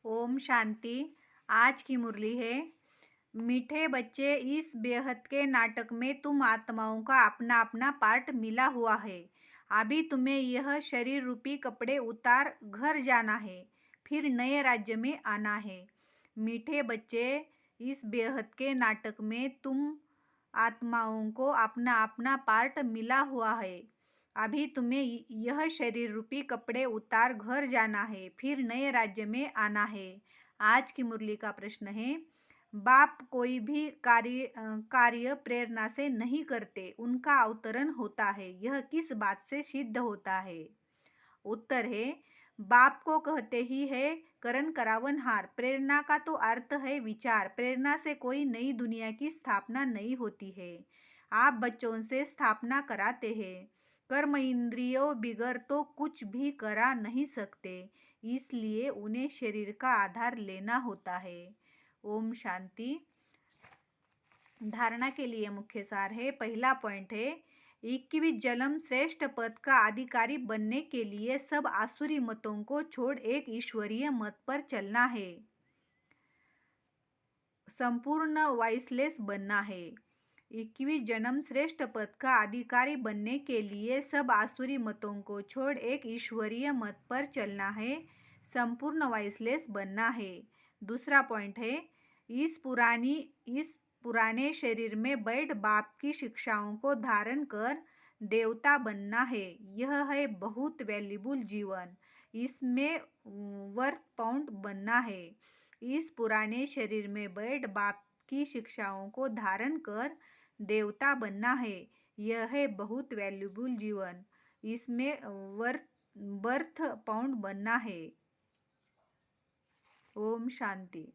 ओम शांति। आज की मुरली है, मीठे बच्चे, इस बेहद के नाटक में तुम आत्माओं का अपना अपना पार्ट मिला हुआ है। अभी तुम्हें यह शरीर रूपी कपड़े उतार घर जाना है, फिर नए राज्य में आना है। मीठे बच्चे, इस बेहद के नाटक में तुम आत्माओं को अपना अपना पार्ट मिला हुआ है। अभी तुम्हें यह शरीर रूपी कपड़े उतार घर जाना है, फिर नए राज्य में आना है। आज की मुरली का प्रश्न है, बाप कोई भी कार्य प्रेरणा से नहीं करते, उनका अवतरण होता है। यह किस बात से सिद्ध होता है? उत्तर है, बाप को कहते ही है करण करावनहार। प्रेरणा का तो अर्थ है विचार। प्रेरणा से कोई नई दुनिया की स्थापना नहीं होती है। आप बच्चों से स्थापना कराते हैं। कर्म इंद्रियों बिगर तो कुछ भी करा नहीं सकते, इसलिए उन्हें शरीर का आधार लेना होता है। ओम शांति। धारणा के लिए मुख्य सार है। पहला पॉइंट है, 21 जन्म श्रेष्ठ पद का अधिकारी बनने के लिए सब आसुरी मतों को छोड़ एक ईश्वरीय मत पर चलना है, संपूर्ण वाइसलेस बनना है। 21 जन्म श्रेष्ठ पद का अधिकारी बनने के लिए सब आसुरी मतों को छोड़ एक ईश्वरीय मत पर चलना है, संपूर्ण वाइसलेस बनना है। दूसरा पॉइंट है, इस पुराने शरीर में बैठ बाप की शिक्षाओं को धारण कर देवता बनना है। यह है बहुत वैल्यूबल जीवन, इसमें वर्थ पाउंड बनना है। इस पुराने शरीर में बैठ बाप की शिक्षाओं को धारण कर देवता बनना है। यह है बहुत वैल्यूबल जीवन, इसमें वर्थ पाउंड बनना है। ओम शांति।